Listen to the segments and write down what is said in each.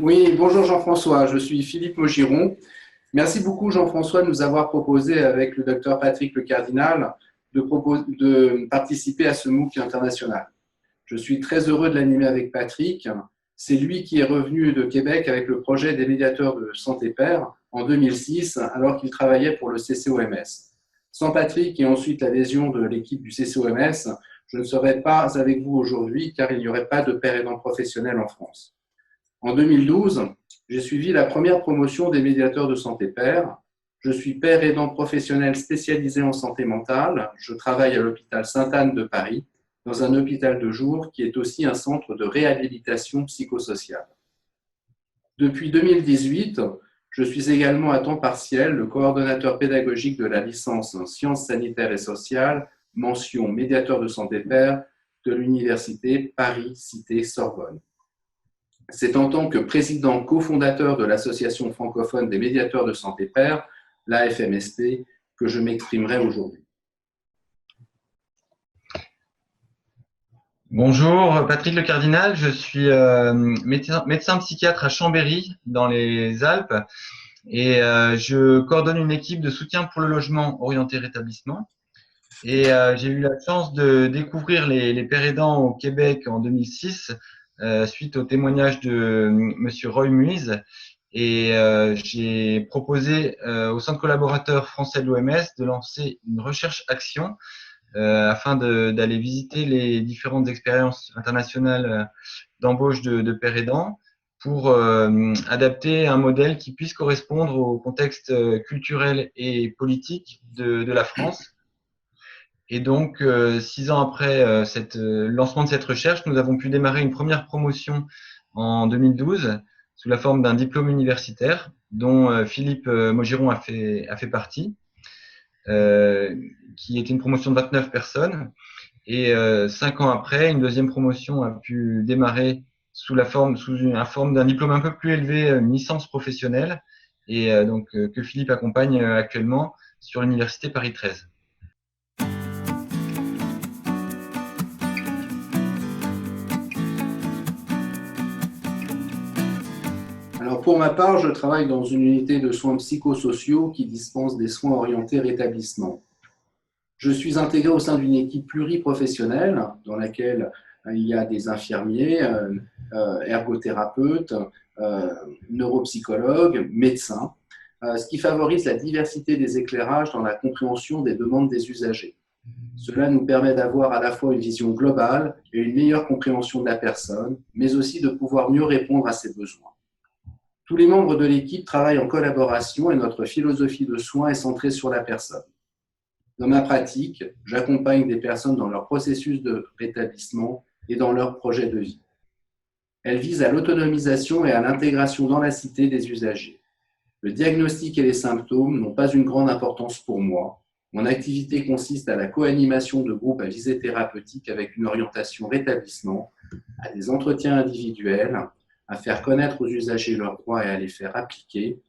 Oui, bonjour Jean-François, je suis Philippe Maugiron. Merci beaucoup Jean-François de nous avoir proposé avec le docteur Patrick Le Cardinal de participer à ce MOOC international. Je suis très heureux de l'animer avec Patrick. C'est lui qui est revenu de Québec avec le projet des médiateurs de santé pair en 2006 alors qu'il travaillait pour le CCOMS. Sans Patrick et ensuite l'adhésion de l'équipe du CCOMS, je ne serais pas avec vous aujourd'hui car il n'y aurait pas de père aidant professionnel en France. En 2012, j'ai suivi la première promotion des médiateurs de santé pair. Je suis père aidant professionnel spécialisé en santé mentale. Je travaille à l'hôpital Sainte-Anne de Paris, dans un hôpital de jour qui est aussi un centre de réhabilitation psychosociale. Depuis 2018, je suis également à temps partiel le coordonnateur pédagogique de la licence en sciences sanitaires et sociales, mention médiateur de santé pair de l'université Paris-Cité-Sorbonne. C'est en tant que président cofondateur de l'Association francophone des médiateurs de santé pair, l'AFMSP, que je m'exprimerai aujourd'hui. Bonjour, Patrick Le Cardinal, je suis médecin psychiatre à Chambéry, dans les Alpes, et je coordonne une équipe de soutien pour le logement orienté rétablissement. Et j'ai eu la chance de découvrir les pères aidants au Québec en 2006, suite au témoignage de Monsieur Roy Muise. Et j'ai proposé au Centre collaborateur français de l'OMS de lancer une recherche-action afin d'aller visiter les différentes expériences internationales d'embauche de pères aidants pour adapter un modèle qui puisse correspondre au contexte culturel et politique de la France. Et donc, 6 ans après le lancement de cette recherche, nous avons pu démarrer une première promotion en 2012 sous la forme d'un diplôme universitaire dont Philippe Maugiron a fait partie, qui était une promotion de 29 personnes. Et 5 ans après, une deuxième promotion a pu démarrer sous la forme d'un diplôme un peu plus élevé, une licence professionnelle, et que Philippe accompagne actuellement sur l'université Paris 13. Alors pour ma part, je travaille dans une unité de soins psychosociaux qui dispense des soins orientés rétablissement. Je suis intégré au sein d'une équipe pluriprofessionnelle dans laquelle il y a des infirmiers, ergothérapeutes, neuropsychologues, médecins, ce qui favorise la diversité des éclairages dans la compréhension des demandes des usagers. Cela nous permet d'avoir à la fois une vision globale et une meilleure compréhension de la personne, mais aussi de pouvoir mieux répondre à ses besoins. Tous les membres de l'équipe travaillent en collaboration et notre philosophie de soins est centrée sur la personne. Dans ma pratique, j'accompagne des personnes dans leur processus de rétablissement et dans leur projet de vie. Elle vise à l'autonomisation et à l'intégration dans la cité des usagers. Le diagnostic et les symptômes n'ont pas une grande importance pour moi. Mon activité consiste à la co-animation de groupes à visée thérapeutique avec une orientation rétablissement, à des entretiens individuels, à faire connaître aux usagers leurs droits et à les faire appliquer,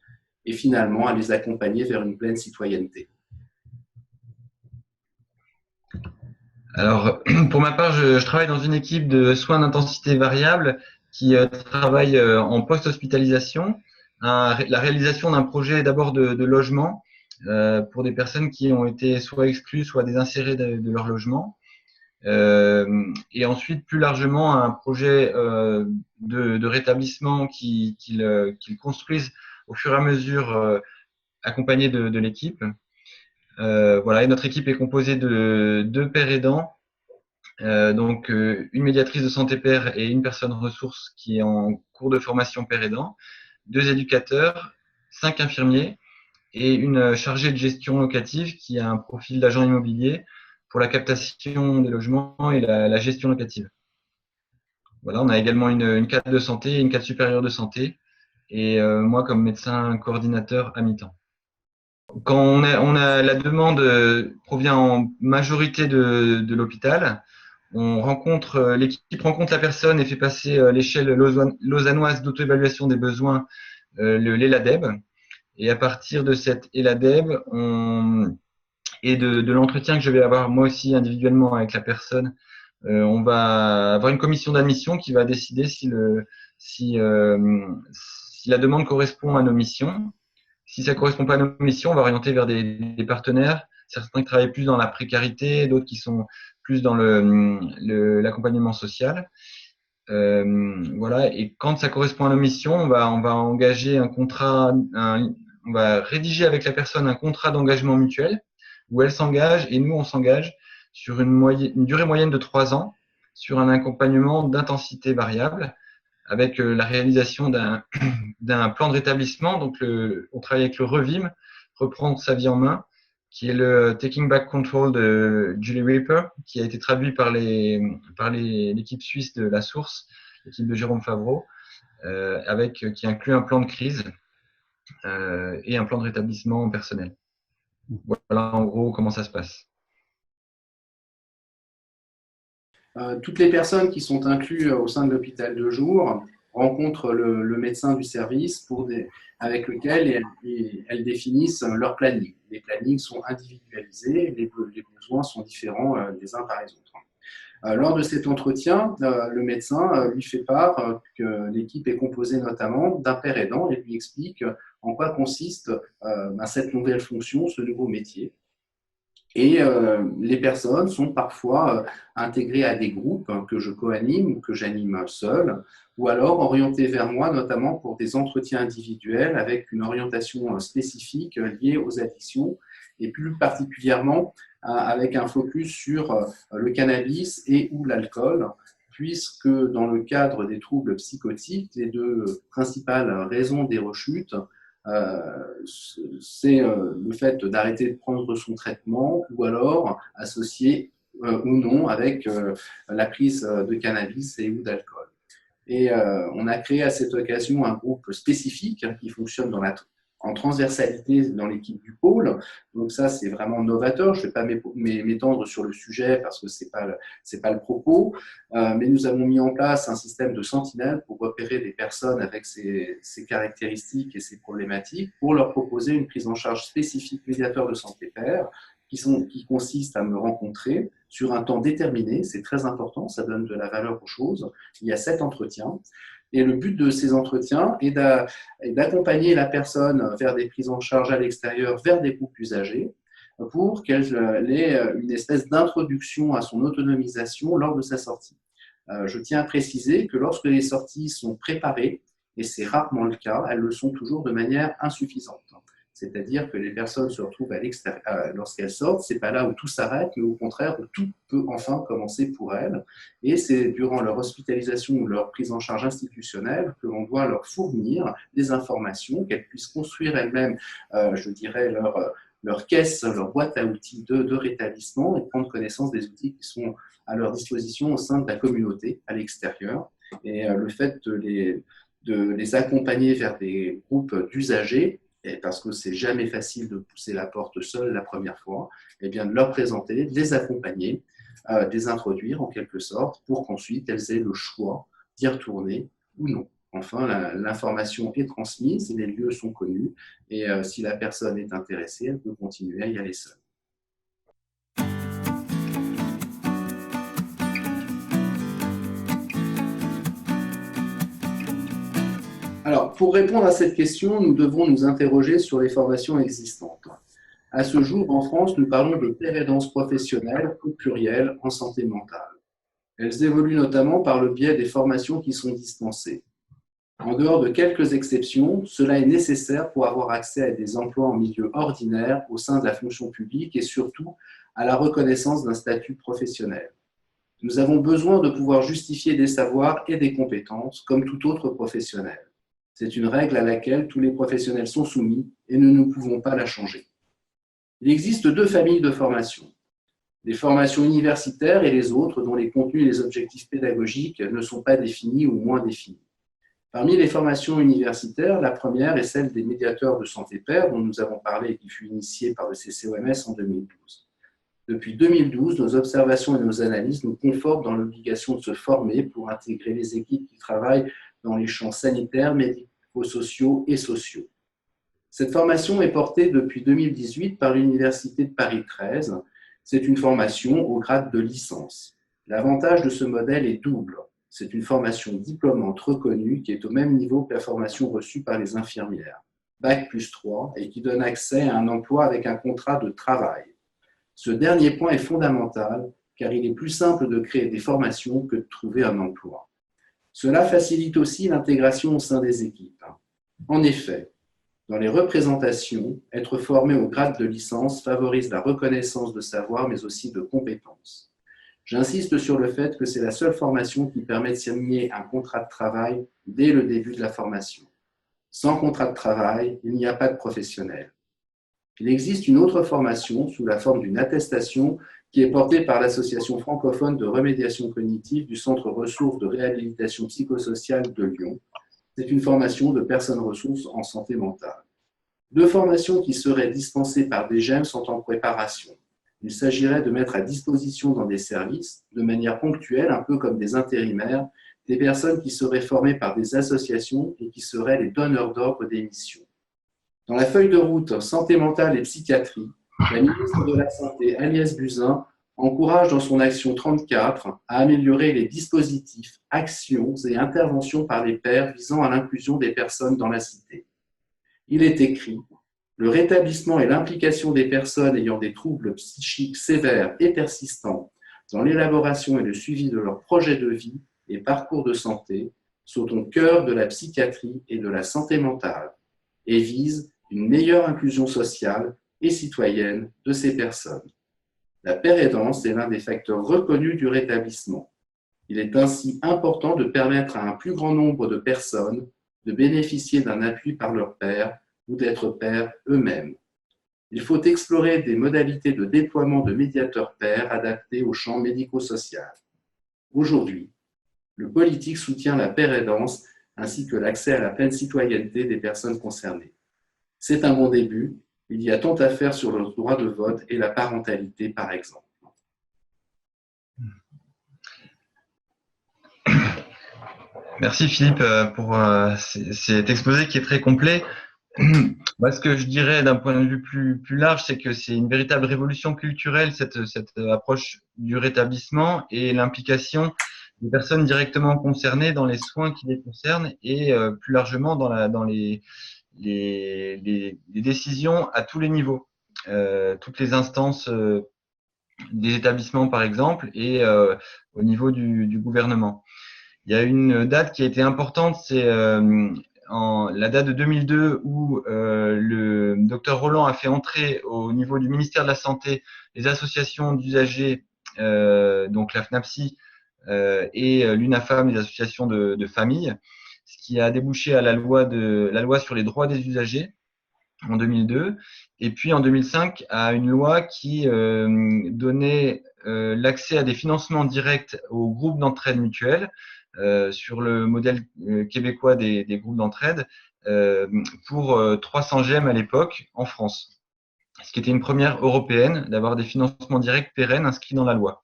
et finalement à les accompagner vers une pleine citoyenneté. Alors, pour ma part, je travaille dans une équipe de soins d'intensité variable qui travaille en post-hospitalisation, la réalisation d'un projet d'abord de logement pour des personnes qui ont été soit exclues, soit désinsérées de leur logement. Et ensuite, plus largement, un projet de rétablissement qu'ils construisent au fur et à mesure, accompagné de l'équipe. Voilà, et notre équipe est composée de 2 pères aidants, donc une médiatrice de santé pair et une personne ressource qui est en cours de formation père aidant, 2 éducateurs, 5 infirmiers et une chargée de gestion locative qui a un profil d'agent immobilier pour la captation des logements et la gestion locative. Voilà, on a également une cadre de santé et une cadre supérieure de santé, et moi comme médecin coordinateur à mi-temps. Quand on a la demande provient en majorité de l'hôpital, l'équipe rencontre la personne et fait passer l'échelle lausannoise d'auto-évaluation des besoins, l'ELADEB. Et à partir de cette ELADEB et de l'entretien que je vais avoir moi aussi individuellement avec la personne, on va avoir une commission d'admission qui va décider si si la demande correspond à nos missions. Si ça ne correspond pas à nos missions, on va orienter vers des partenaires, certains qui travaillent plus dans la précarité, d'autres qui sont plus dans l'accompagnement social. Voilà. Et quand ça correspond à nos missions, on va engager un contrat, on va rédiger avec la personne un contrat d'engagement mutuel où elle s'engage et nous on s'engage sur une durée moyenne de 3 ans sur un accompagnement d'intensité variable avec la réalisation d'un plan de rétablissement. Donc, on travaille avec le REVIM, Reprendre sa vie en main, qui est le Taking Back Control de Julie Ripper, qui a été traduit par l'équipe suisse de La Source, l'équipe de Jérôme Favreau, qui inclut un plan de crise et un plan de rétablissement personnel. Voilà en gros comment ça se passe. Toutes les personnes qui sont incluses au sein de l'hôpital de jour rencontrent le médecin du service avec lequel elles définissent leur planning. Les plannings sont individualisés, les besoins sont différents des uns par les autres. Lors de cet entretien, le médecin lui fait part que l'équipe est composée notamment d'un père aidant et lui explique en quoi consiste cette nouvelle fonction, ce nouveau métier. Et les personnes sont parfois intégrées à des groupes que je co-anime ou que j'anime seul, ou alors orientées vers moi, notamment pour des entretiens individuels avec une orientation spécifique liée aux addictions, et plus particulièrement avec un focus sur le cannabis et ou l'alcool, puisque dans le cadre des troubles psychotiques, les deux principales raisons des rechutes, c'est le fait d'arrêter de prendre son traitement ou alors associé ou non avec la prise de cannabis et ou d'alcool. Et on a créé à cette occasion un groupe spécifique qui fonctionne en transversalité dans l'équipe du pôle. Donc ça, c'est vraiment novateur. Je ne vais pas m'étendre sur le sujet parce que ce n'est pas le propos. Mais nous avons mis en place un système de sentinelles pour repérer des personnes avec ces caractéristiques et ces problématiques pour leur proposer une prise en charge spécifique médiateur de santé pair qui consiste à me rencontrer sur un temps déterminé. C'est très important, ça donne de la valeur aux choses. Il y a 7 entretiens. Et le but de ces entretiens est d'accompagner la personne vers des prises en charge à l'extérieur, vers des groupes usagers, pour qu'elle ait une espèce d'introduction à son autonomisation lors de sa sortie. Je tiens à préciser que lorsque les sorties sont préparées, et c'est rarement le cas, elles le sont toujours de manière insuffisante. C'est-à-dire que les personnes se retrouvent à l'extérieur, lorsqu'elles sortent, ce n'est pas là où tout s'arrête, mais au contraire où tout peut enfin commencer pour elles. Et c'est durant leur hospitalisation ou leur prise en charge institutionnelle que l'on doit leur fournir des informations, qu'elles puissent construire elles-mêmes, je dirais, leur caisse, leur boîte à outils de rétablissement et prendre connaissance des outils qui sont à leur disposition au sein de la communauté à l'extérieur. Et le fait de les accompagner vers des groupes d'usagers, et parce que c'est jamais facile de pousser la porte seule la première fois, et bien de leur présenter, de les accompagner, de les introduire en quelque sorte, pour qu'ensuite elles aient le choix d'y retourner ou non. Enfin, l'information est transmise, les lieux sont connus, et si la personne est intéressée, elle peut continuer à y aller seule. Alors, pour répondre à cette question, nous devons nous interroger sur les formations existantes. À ce jour, en France, nous parlons de pérédance professionnelle au pluriel en santé mentale. Elles évoluent notamment par le biais des formations qui sont dispensées. En dehors de quelques exceptions, cela est nécessaire pour avoir accès à des emplois en milieu ordinaire au sein de la fonction publique et surtout à la reconnaissance d'un statut professionnel. Nous avons besoin de pouvoir justifier des savoirs et des compétences comme tout autre professionnel. C'est une règle à laquelle tous les professionnels sont soumis et nous ne pouvons pas la changer. Il existe 2 familles de formations. Les formations universitaires et les autres dont les contenus et les objectifs pédagogiques ne sont pas définis ou moins définis. Parmi les formations universitaires, la première est celle des médiateurs de santé pair dont nous avons parlé et qui fut initiée par le CCOMS en 2012. Depuis 2012, nos observations et nos analyses nous confortent dans l'obligation de se former pour intégrer les équipes qui travaillent dans les champs sanitaires, médico-sociaux et sociaux. Cette formation est portée depuis 2018 par l'Université de Paris 13. C'est une formation au grade de licence. L'avantage de ce modèle est double. C'est une formation diplômante reconnue qui est au même niveau que la formation reçue par les infirmières, Bac+3, et qui donne accès à un emploi avec un contrat de travail. Ce dernier point est fondamental car il est plus simple de créer des formations que de trouver un emploi. Cela facilite aussi l'intégration au sein des équipes. En effet, dans les représentations, être formé au grade de licence favorise la reconnaissance de savoir mais aussi de compétences. J'insiste sur le fait que c'est la seule formation qui permet de signer un contrat de travail dès le début de la formation. Sans contrat de travail, il n'y a pas de professionnel. Il existe une autre formation sous la forme d'une attestation qui est portée par l'Association francophone de remédiation cognitive du Centre ressources de réhabilitation psychosociale de Lyon. C'est une formation de personnes ressources en santé mentale. Deux formations qui seraient dispensées par des GEM sont en préparation. Il s'agirait de mettre à disposition dans des services, de manière ponctuelle, un peu comme des intérimaires, des personnes qui seraient formées par des associations et qui seraient les donneurs d'ordre des missions. Dans la feuille de route Santé mentale et psychiatrie, la ministre de la Santé, Agnès Buzyn, encourage dans son action 34 à améliorer les dispositifs, actions et interventions par les pairs visant à l'inclusion des personnes dans la cité. Il est écrit « Le rétablissement et l'implication des personnes ayant des troubles psychiques sévères et persistants dans l'élaboration et le suivi de leurs projets de vie et parcours de santé sont au cœur de la psychiatrie et de la santé mentale et vise une meilleure inclusion sociale et citoyenne de ces personnes. La pérédance est l'un des facteurs reconnus du rétablissement. Il est ainsi important de permettre à un plus grand nombre de personnes de bénéficier d'un appui par leur père ou d'être pères eux-mêmes. Il faut explorer des modalités de déploiement de médiateurs pairs adaptés au champ médico-social. Aujourd'hui, le politique soutient la pérédance ainsi que l'accès à la pleine citoyenneté des personnes concernées. C'est un bon début. Il y a tant à faire sur le droit de vote et la parentalité, par exemple. Merci Philippe pour cet exposé qui est très complet. Moi, ce que je dirais d'un point de vue plus large, c'est que c'est une véritable révolution culturelle, cette approche du rétablissement et l'implication des personnes directement concernées dans les soins qui les concernent et plus largement dans les décisions à tous les niveaux, toutes les instances des établissements par exemple et au niveau du gouvernement. Il y a une date qui a été importante, c'est la date de 2002 où le docteur Roland a fait entrer au niveau du ministère de la Santé les associations d'usagers, donc la FNAPSI et l'UNAFAM, les associations de familles, ce qui a débouché à la loi sur les droits des usagers en 2002, et puis en 2005 à une loi qui donnait l'accès à des financements directs aux groupes d'entraide mutuelle, sur le modèle québécois des groupes d'entraide, pour 300 GEM à l'époque en France, ce qui était une première européenne d'avoir des financements directs pérennes inscrits dans la loi.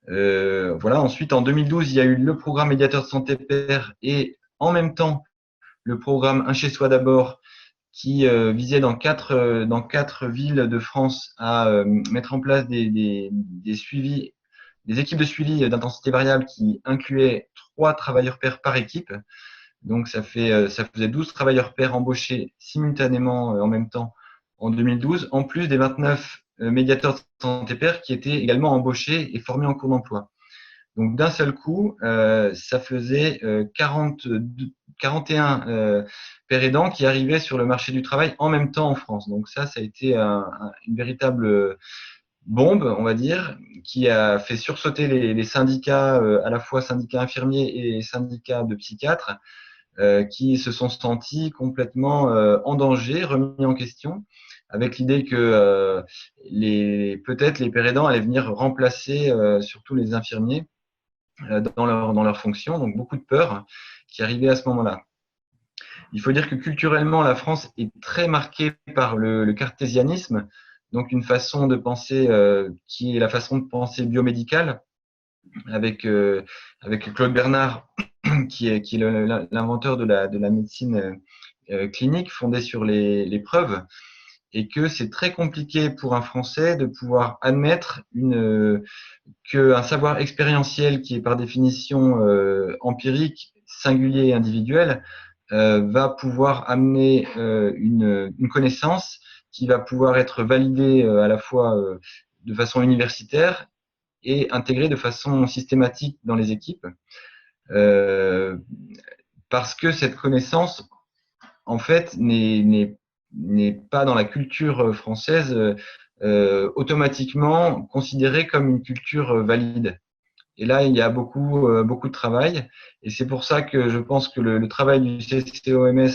Voilà. Ensuite, en 2012, il y a eu le programme médiateur de santé pair et en même temps le programme Un chez soi d'abord, qui visait dans quatre villes de France à mettre en place des suivis, des équipes de suivi d'intensité variable qui incluaient 3 travailleurs pairs par équipe. Donc ça faisait 12 travailleurs pairs embauchés simultanément en même temps en 2012, en plus des 29 médiateurs de santé pair qui étaient également embauchés et formés en cours d'emploi. Donc d'un seul coup, ça faisait 41 pères aidants qui arrivaient sur le marché du travail en même temps en France. Donc ça a été une véritable bombe, on va dire, qui a fait sursauter les syndicats, à la fois syndicats infirmiers et syndicats de psychiatres, qui se sont sentis complètement en danger, remis en question, avec l'idée que peut-être les pères aidants allaient venir remplacer surtout les infirmiers dans leur fonction, donc beaucoup de peur qui arrivait à ce moment-là. Il faut dire que culturellement, la France est très marquée par le cartésianisme, donc une façon de penser qui est la façon de penser biomédicale, avec Claude Bernard, qui est l'inventeur de la médecine clinique fondée sur les preuves. et que c'est très compliqué pour un Français de pouvoir admettre qu'un savoir expérientiel qui est par définition empirique, singulier et individuel, va pouvoir amener une connaissance qui va pouvoir être validée à la fois de façon universitaire et intégrée de façon systématique dans les équipes. Parce que cette connaissance, en fait, n'est pas dans la culture française automatiquement considérée comme une culture valide. Et là, il y a beaucoup de travail. Et c'est pour ça que je pense que le travail du CCOMS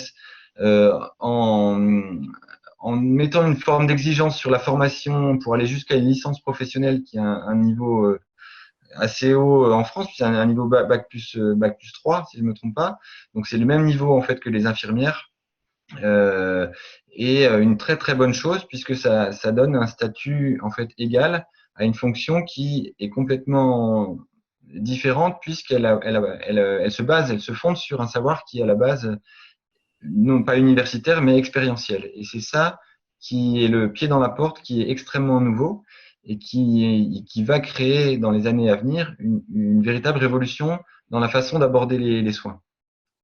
en mettant une forme d'exigence sur la formation pour aller jusqu'à une licence professionnelle qui a un niveau assez haut en France, puis c'est un niveau bac plus 3, si je ne me trompe pas. Donc c'est le même niveau en fait que les infirmières. Et une très très bonne chose puisque ça donne un statut en fait égal à une fonction qui est complètement différente puisqu'elle se fonde sur un savoir qui est à la base non pas universitaire mais expérientiel. Et c'est ça qui est le pied dans la porte, qui est extrêmement nouveau et qui va créer dans les années à venir une véritable révolution dans la façon d'aborder les soins,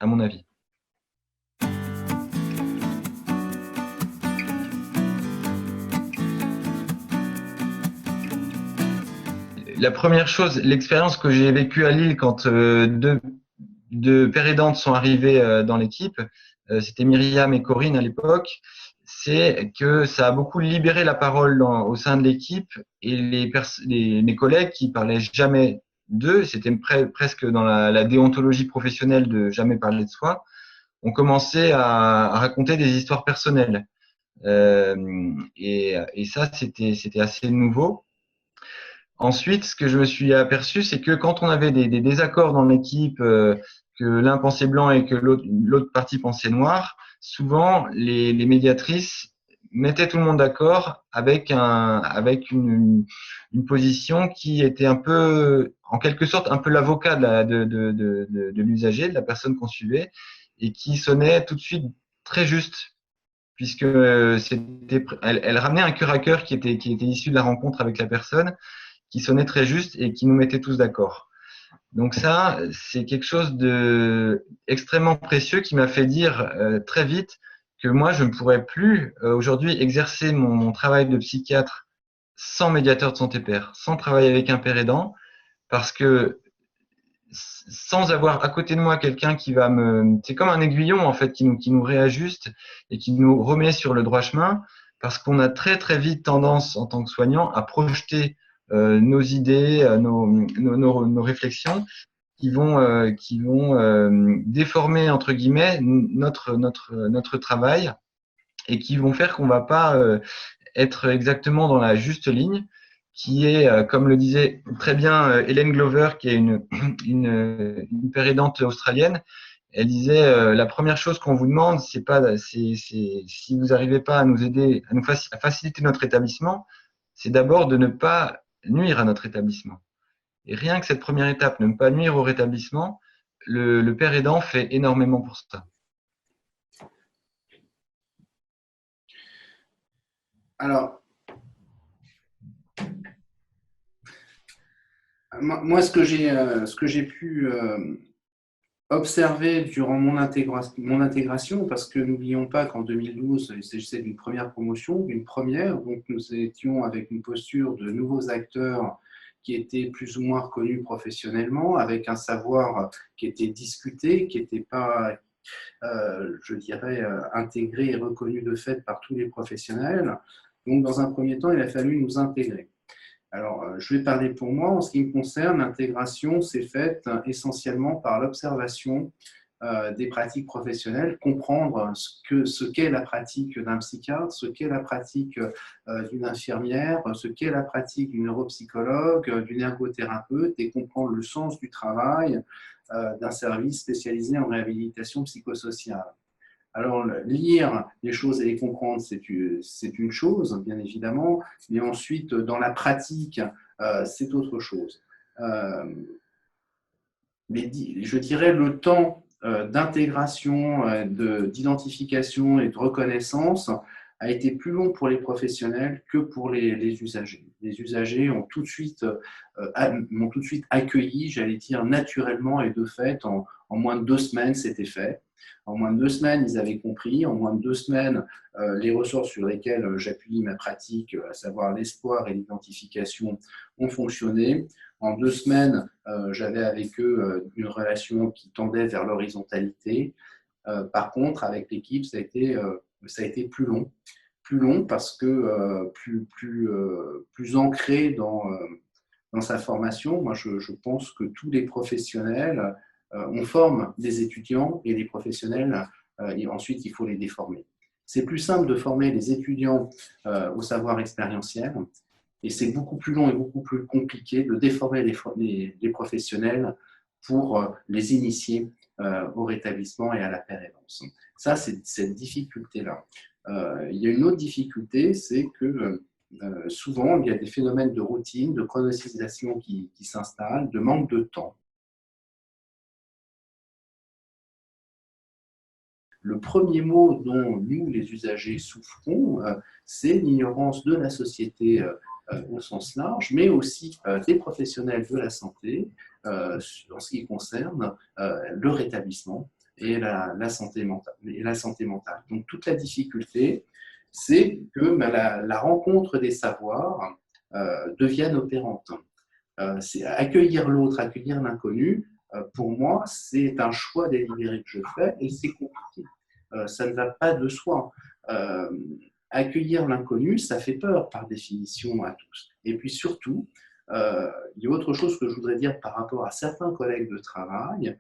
à mon avis. La première chose, l'expérience que j'ai vécue à Lille quand deux pères aidantes sont arrivés dans l'équipe, c'était Myriam et Corinne à l'époque, c'est que ça a beaucoup libéré la parole au sein de l'équipe et mes collègues qui parlaient jamais d'eux, c'était presque dans la déontologie professionnelle de jamais parler de soi, ont commencé à raconter des histoires personnelles. Et ça, c'était assez nouveau. Ensuite, ce que je me suis aperçu, c'est que quand on avait des désaccords dans l'équipe, que l'un pensait blanc et que l'autre partie pensait noir, souvent les médiatrices mettaient tout le monde d'accord avec une position qui était un peu, en quelque sorte, un peu l'avocat de l'usager, de la personne qu'on suivait, et qui sonnait tout de suite très juste, puisque elle ramenait un cœur à cœur qui était issu de la rencontre avec la personne, qui sonnait très juste et qui nous mettait tous d'accord. Donc ça, c'est quelque chose de extrêmement précieux qui m'a fait dire très vite que moi, je ne pourrais plus aujourd'hui exercer mon travail de psychiatre sans médiateur de santé père, sans travailler avec un père aidant, parce que sans avoir à côté de moi quelqu'un qui va c'est comme un aiguillon en fait qui nous réajuste et qui nous remet sur le droit chemin, parce qu'on a très très vite tendance en tant que soignant à projeter nos idées, nos réflexions qui vont déformer entre guillemets notre travail et qui vont faire qu'on va pas être exactement dans la juste ligne, qui est, comme le disait très bien Hélène Glover, qui est une père aidante australienne. Elle disait la première chose qu'on vous demande, c'est si vous n'arrivez pas à nous aider, à faciliter notre établissement, c'est d'abord de ne pas nuire à notre établissement. Et rien que cette première étape, ne pas nuire au rétablissement, le père aidant fait énormément pour ça. Alors, moi, ce que j'ai pu observer durant mon intégration, parce que n'oublions pas qu'en 2012, il s'agissait d'une première promotion, donc nous étions avec une posture de nouveaux acteurs qui étaient plus ou moins reconnus professionnellement, avec un savoir qui était discuté, qui n'était pas, je dirais, intégré et reconnu de fait par tous les professionnels. Donc, dans un premier temps, il a fallu nous intégrer. Alors, je vais parler pour moi. En ce qui me concerne, l'intégration s'est faite essentiellement par l'observation des pratiques professionnelles, comprendre ce qu'est la pratique d'un psychiatre, ce qu'est la pratique d'une infirmière, ce qu'est la pratique d'une neuropsychologue, d'une ergothérapeute, et comprendre le sens du travail d'un service spécialisé en réhabilitation psychosociale. Alors, lire les choses et les comprendre, c'est une chose, bien évidemment, mais ensuite, dans la pratique, c'est autre chose. Mais je dirais le temps d'intégration, d'identification et de reconnaissance a été plus long pour les professionnels que pour les usagers. Les usagers ont m'ont tout de suite accueilli, j'allais dire naturellement et de fait, en moins de 2 semaines, c'était fait. En moins de 2 semaines, ils avaient compris. En moins de 2 semaines, les ressources sur lesquelles j'appuie ma pratique, à savoir l'espoir et l'identification, ont fonctionné. En 2 semaines, j'avais avec eux une relation qui tendait vers l'horizontalité. Par contre, avec l'équipe, ça a été plus long. Plus long parce que plus ancré dans sa formation. Moi, je pense que tous les professionnels, on forme des étudiants et les professionnels, et ensuite, il faut les déformer. C'est plus simple de former les étudiants au savoir expérientiel et c'est beaucoup plus long et beaucoup plus compliqué de déformer les professionnels pour les initier au rétablissement et à la pérévence. Ça, c'est cette difficulté-là. Il y a une autre difficulté, c'est que souvent, il y a des phénomènes de routine, de chronocisation qui s'installent, de manque de temps. Le premier mot dont nous, les usagers, souffrons, c'est l'ignorance de la société au sens large, mais aussi des professionnels de la santé en ce qui concerne le rétablissement et la santé mentale. Donc, toute la difficulté, c'est que la rencontre des savoirs devienne opérante. C'est accueillir l'autre, accueillir l'inconnu. Pour moi, c'est un choix délibéré que je fais et c'est compliqué. Ça ne va pas de soi. Accueillir l'inconnu, ça fait peur par définition à tous. Et puis surtout, il y a autre chose que je voudrais dire par rapport à certains collègues de travail.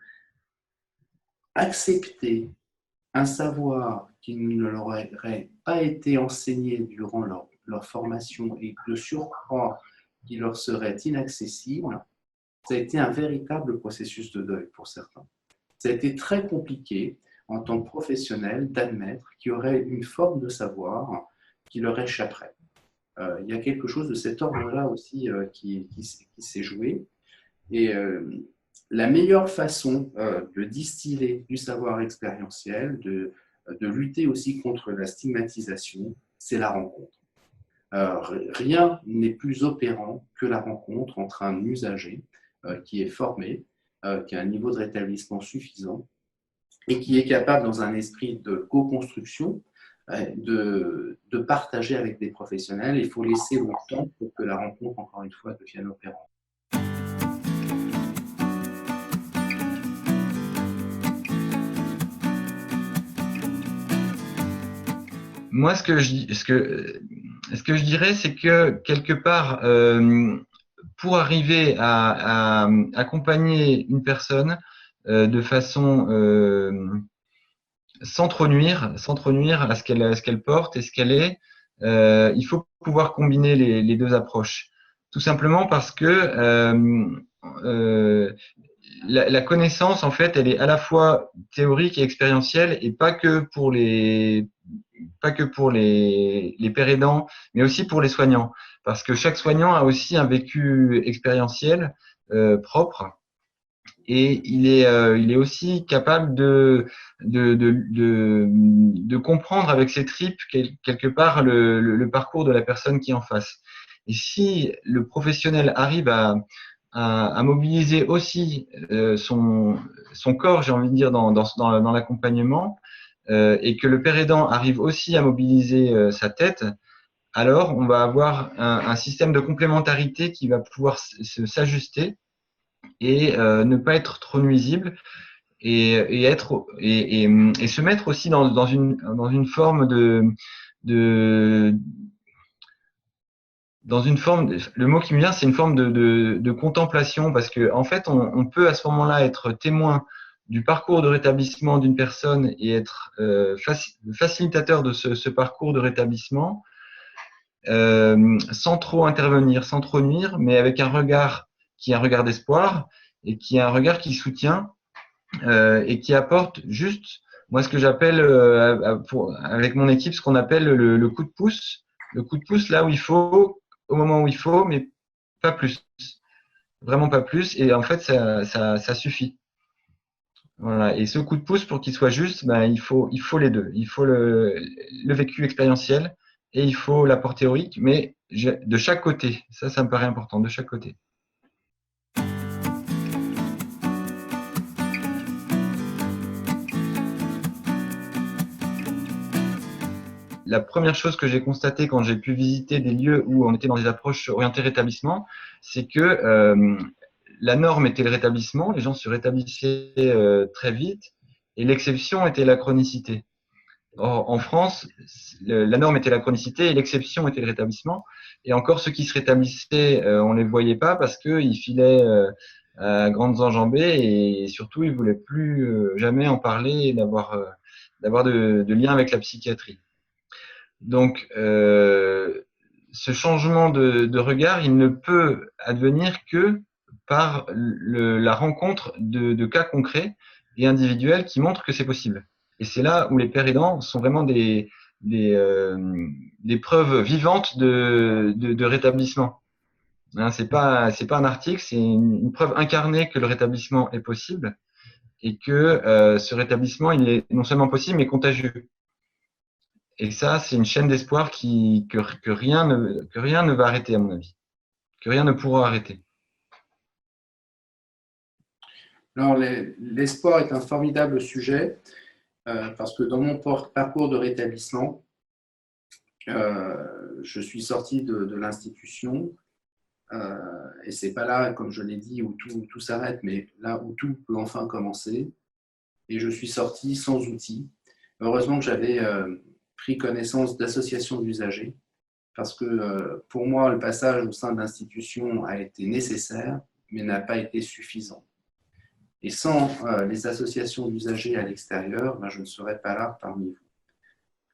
Accepter un savoir qui ne leur aurait pas été enseigné durant leur formation et de surcroît qui leur serait inaccessible, ça a été un véritable processus de deuil pour certains. Ça a été très compliqué en tant que professionnel d'admettre qu'il y aurait une forme de savoir qui leur échapperait. Il y a quelque chose de cet ordre-là aussi qui s'est joué. Et la meilleure façon de distiller du savoir expérientiel, de lutter aussi contre la stigmatisation, c'est la rencontre. Rien n'est plus opérant que la rencontre entre un usager qui est formé, qui a un niveau de rétablissement suffisant et qui est capable, dans un esprit de co-construction, de partager avec des professionnels. Il faut laisser le temps pour que la rencontre, encore une fois, devienne opérante. Moi, ce que je dirais, c'est que quelque part, pour arriver à accompagner une personne de façon sans trop nuire à ce qu'elle porte et ce qu'elle est, il faut pouvoir combiner les deux approches. Tout simplement parce que la connaissance, en fait, elle est à la fois théorique et expérientielle et pas que pour les pères aidants, mais aussi pour les soignants. Parce que chaque soignant a aussi un vécu expérientiel propre et il est aussi capable de comprendre avec ses tripes quelque part le parcours de la personne qui est en face. Et si le professionnel arrive à mobiliser aussi son corps, j'ai envie de dire, dans l'accompagnement, et que le père aidant arrive aussi à mobiliser sa tête, alors on va avoir un système de complémentarité qui va pouvoir s'ajuster et ne pas être trop nuisible et se mettre aussi dans une forme le mot qui me vient, c'est une forme de contemplation, parce que en fait, on peut à ce moment-là être témoin du parcours de rétablissement d'une personne et être facilitateur de ce parcours de rétablissement, sans trop intervenir, sans trop nuire, mais avec un regard qui est un regard d'espoir et qui est un regard qui soutient et qui apporte juste, moi, ce que j'appelle avec mon équipe, ce qu'on appelle le coup de pouce. Le coup de pouce là où il faut, au moment où il faut, mais pas plus. Vraiment pas plus. Et en fait, ça suffit. Voilà. Et ce coup de pouce, pour qu'il soit juste, ben, il faut les deux. Il faut le vécu expérientiel et il faut l'apport théorique, mais de chaque côté. Ça me paraît important, de chaque côté. La première chose que j'ai constatée quand j'ai pu visiter des lieux où on était dans des approches orientées rétablissement, c'est que la norme était le rétablissement, les gens se rétablissaient très vite, et l'exception était la chronicité. Or, en France, la norme était la chronicité et l'exception était le rétablissement. Et encore, ceux qui se rétablissaient, on les voyait pas parce qu'ils filaient à grandes enjambées et surtout, ils voulaient plus jamais en parler et d'avoir de lien avec la psychiatrie. Donc, ce changement de regard, il ne peut advenir que par la rencontre de cas concrets et individuels qui montrent que c'est possible. Et c'est là où les pères aidants sont vraiment des preuves vivantes de rétablissement. Hein, c'est pas un article, c'est une preuve incarnée que le rétablissement est possible et que ce rétablissement, il est non seulement possible, mais contagieux. Et ça, c'est une chaîne d'espoir que rien ne va arrêter, à mon avis. Que rien ne pourra arrêter. Alors, l'espoir est un formidable sujet parce que dans mon parcours de rétablissement, je suis sorti de l'institution et c'est pas là, comme je l'ai dit, où tout s'arrête, mais là où tout peut enfin commencer. Et je suis sorti sans outils. Heureusement que j'avais pris connaissance d'associations d'usagers parce que pour moi, le passage au sein de l'institution a été nécessaire, mais n'a pas été suffisant. Et sans les associations d'usagers à l'extérieur, ben, je ne serais pas là parmi vous.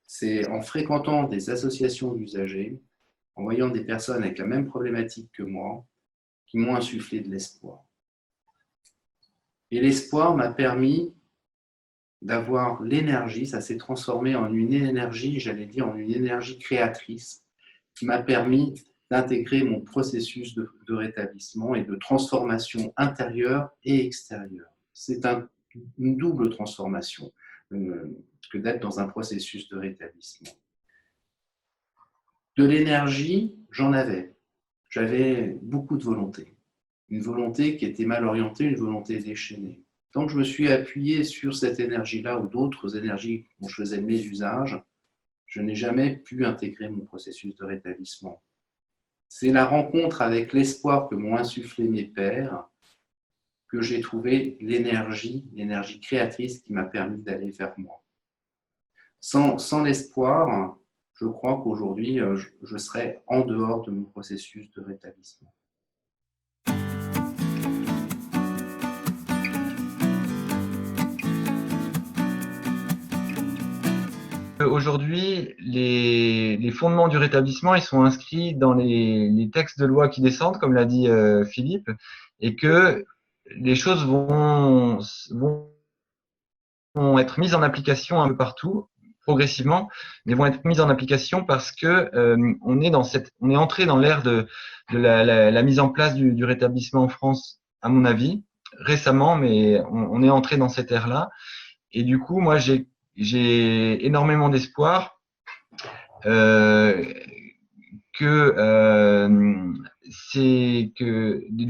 C'est en fréquentant des associations d'usagers, en voyant des personnes avec la même problématique que moi, qui m'ont insufflé de l'espoir. Et l'espoir m'a permis d'avoir l'énergie, ça s'est transformé en une énergie, j'allais dire en une énergie créatrice, qui m'a permis d'intégrer mon processus de rétablissement et de transformation intérieure et extérieure. C'est une double transformation que d'être dans un processus de rétablissement. De l'énergie, j'en avais. J'avais beaucoup de volonté. Une volonté qui était mal orientée, une volonté déchaînée. Tant que je me suis appuyé sur cette énergie-là ou d'autres énergies dont je faisais mes usages, je n'ai jamais pu intégrer mon processus de rétablissement. C'est la rencontre avec l'espoir que m'ont insufflé mes pères que j'ai trouvé l'énergie créatrice qui m'a permis d'aller vers moi. Sans l'espoir, je crois qu'aujourd'hui, je serais en dehors de mon processus de rétablissement. Aujourd'hui, les fondements du rétablissement, ils sont inscrits dans les textes de loi qui descendent, comme l'a dit Philippe, et que les choses vont être mises en application un peu partout, progressivement, mais vont être mises en application parce que on est entré dans l'ère de la mise en place du rétablissement en France, à mon avis, récemment, mais on est entré dans cette ère-là. Et du coup, moi, j'ai énormément d'espoir du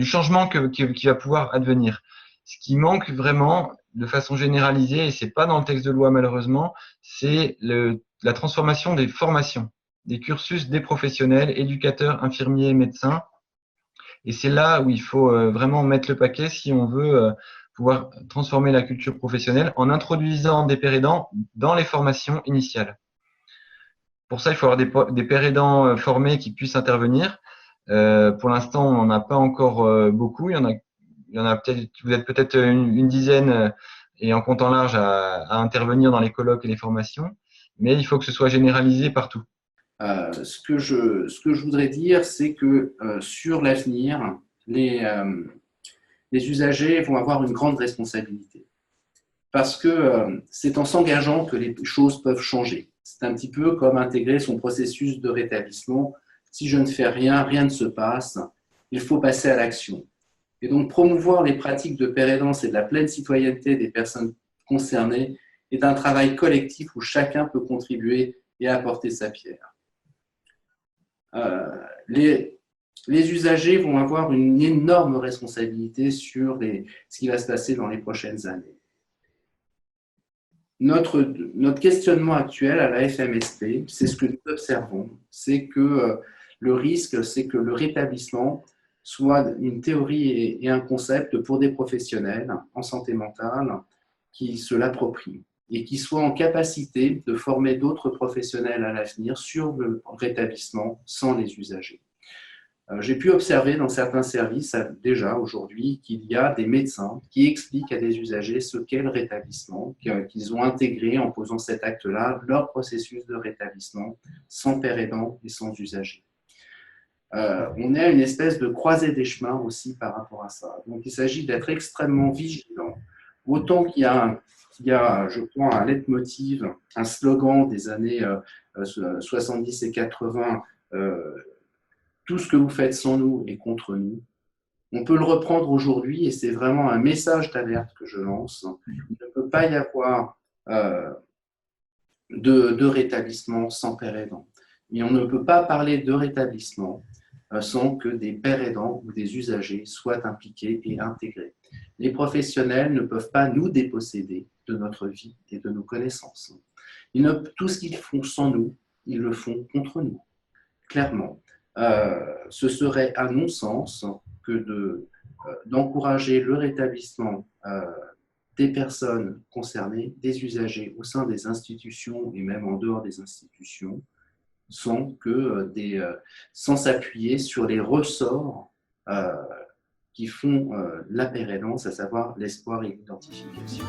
changement qui va pouvoir advenir. Ce qui manque vraiment, de façon généralisée, et c'est pas dans le texte de loi malheureusement, c'est la transformation des formations, des cursus des professionnels, éducateurs, infirmiers, médecins. Et c'est là où il faut vraiment mettre le paquet si on veut pouvoir transformer la culture professionnelle en introduisant des pères aidants dans les formations initiales. Pour ça, il faut avoir des pères aidants formés qui puissent intervenir. Pour l'instant, on n'en a pas encore beaucoup. Il y en a peut-être, vous êtes peut-être une dizaine et en comptant large à intervenir dans les colloques et les formations. Mais il faut que ce soit généralisé partout. Ce que je voudrais dire, c'est que sur l'avenir, les usagers vont avoir une grande responsabilité. Parce que c'est en s'engageant que les choses peuvent changer. C'est un petit peu comme intégrer son processus de rétablissement. Si je ne fais rien, rien ne se passe. Il faut passer à l'action. Et donc, promouvoir les pratiques de pérédance et de la pleine citoyenneté des personnes concernées est un travail collectif où chacun peut contribuer et apporter sa pierre. Les usagers vont avoir une énorme responsabilité sur ce qui va se passer dans les prochaines années. Notre questionnement actuel à la FMSP, c'est ce que nous observons, c'est que le risque, c'est que le rétablissement soit une théorie et un concept pour des professionnels en santé mentale qui se l'approprient et qui soient en capacité de former d'autres professionnels à l'avenir sur le rétablissement sans les usagers. J'ai pu observer dans certains services déjà aujourd'hui qu'il y a des médecins qui expliquent à des usagers ce qu'est le rétablissement, qu'ils ont intégré en posant cet acte-là leur processus de rétablissement sans père aidant et sans usagers. On est à une espèce de croisée des chemins aussi par rapport à ça. Donc il s'agit d'être extrêmement vigilant. Autant qu'il y a, je crois, un leitmotiv, un slogan des années 70 et 80, tout ce que vous faites sans nous est contre nous. On peut le reprendre aujourd'hui et c'est vraiment un message d'alerte que je lance. Il ne peut pas y avoir de rétablissement sans père aidant. Et on ne peut pas parler de rétablissement sans que des pères aidants ou des usagers soient impliqués et intégrés. Les professionnels ne peuvent pas nous déposséder de notre vie et de nos connaissances. Tout ce qu'ils font sans nous, ils le font contre nous, clairement. Ce serait un non-sens que d'encourager le rétablissement des personnes concernées, des usagers au sein des institutions et même en dehors des institutions, sans s'appuyer sur les ressorts qui font la pérédance, à savoir l'espoir et l'identification.